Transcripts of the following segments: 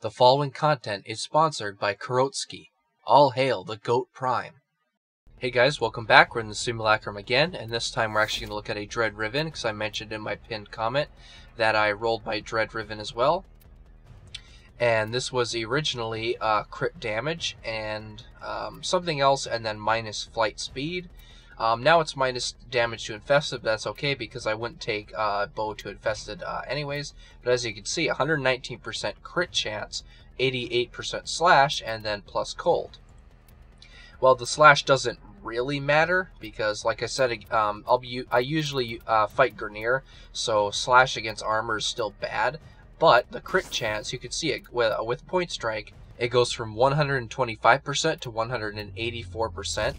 The following content is sponsored by KhorCS. All hail the GOAT Prime. Hey guys, welcome back. We're in the simulacrum again, and this time we're actually going to look at a Dread Riven, because I mentioned in my pinned comment that I rolled my Dread Riven as well. And this was originally crit damage and something else, and then minus flight speed. Now it's minus damage to infested, but that's okay because I wouldn't take bow to infested anyways. But as you can see, 119% crit chance, 88% slash, and then plus cold. Well, the slash doesn't really matter because, like I said, I usually fight Grineer, so slash against armor is still bad. But the crit chance, you can see it with Point Strike, it goes from 125% to 184%.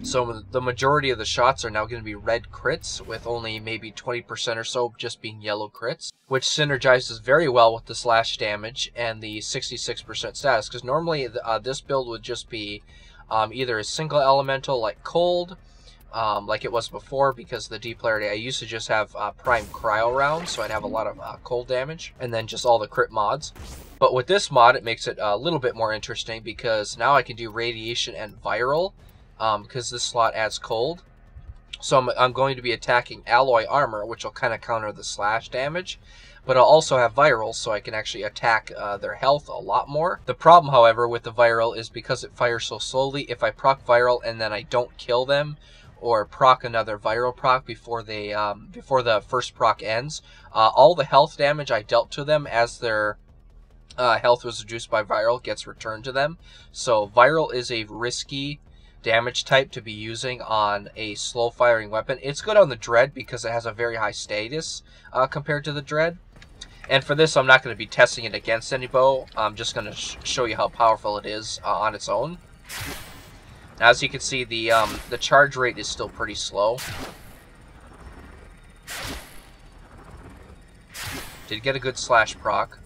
So the majority of the shots are now going to be red crits, with only maybe 20% or so just being yellow crits, which synergizes very well with the slash damage and the 66% status, because normally this build would just be either a single elemental like cold, like it was before, because the D-polarity I used to just have prime cryo rounds, so I'd have a lot of cold damage, and then just all the crit mods. But with this mod, it makes it a little bit more interesting, because now I can do radiation and viral, because this slot adds cold. So I'm going to be attacking alloy armor, which will kind of counter the slash damage, but I'll also have viral, so I can actually attack their health a lot more. The problem, however, with the viral is because it fires so slowly, if I proc viral and then I don't kill them, or proc another viral proc before they before the first proc ends, all the health damage I dealt to them as their health was reduced by viral gets returned to them. So viral is a risky damage type to be using on a slow firing weapon. It's good on the Dread because it has a very high status compared to the Dread. And for this, I'm not going to be testing it against any bow. I'm just going to show you how powerful it is on its own. Now, as you can see, the charge rate is still pretty slow. Did get a good slash proc.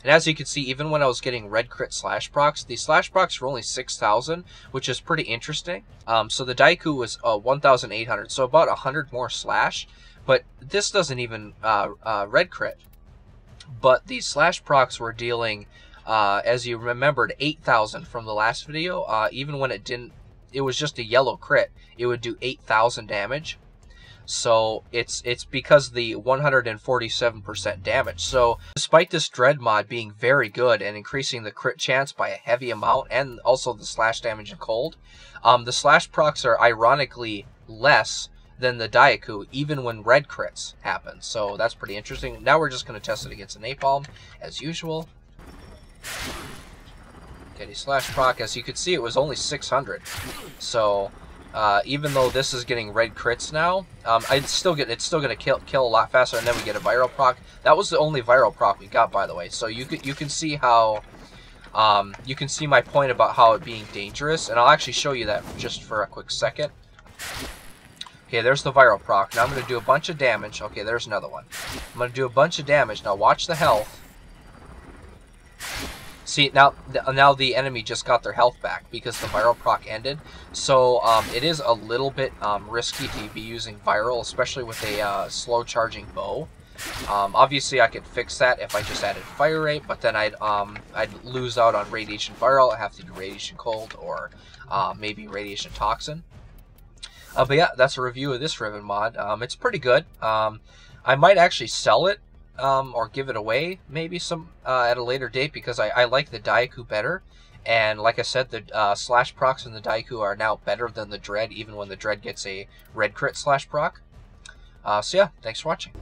And as you can see, even when I was getting red crit slash procs, the slash procs were only 6,000, which is pretty interesting. So the Daikyu was 1,800, so about 100 more slash. But this doesn't even red crit. But the slash procs were dealing, as you remembered, 8,000 from the last video. Even when it didn't, it was just a yellow crit, it would do 8,000 damage. So it's because the 147% damage. So despite this Dread mod being very good and increasing the crit chance by a heavy amount, and also the slash damage and cold, the slash procs are ironically less than the Daikyu, even when red crits happen. So that's pretty interesting. Now we're just going to test it against a napalm as usual. Okay, slash proc, as you can see, it was only 600. So even though this is getting red crits now, it's still going to kill a lot faster, and then we get a viral proc. That was the only viral proc we got, by the way. So you can see how you can see my point about how it being dangerous, and I'll actually show you that just for a quick second. Okay, there's the viral proc. Now I'm going to do a bunch of damage. Okay, there's another one. I'm going to do a bunch of damage. Now watch the health. See, now the enemy just got their health back because the viral proc ended. So it is a little bit risky to be using viral, especially with a slow charging bow. Obviously, I could fix that if I just added fire rate, but then I'd lose out on radiation viral. I have to do radiation cold or maybe radiation toxin. But yeah, that's a review of this Riven mod. It's pretty good. I might actually sell it. Or give it away maybe at a later date, because I like the Daikyu better, and like I said, the slash procs in the Daikyu are now better than the Dread, even when the Dread gets a red crit slash proc. So yeah, thanks for watching.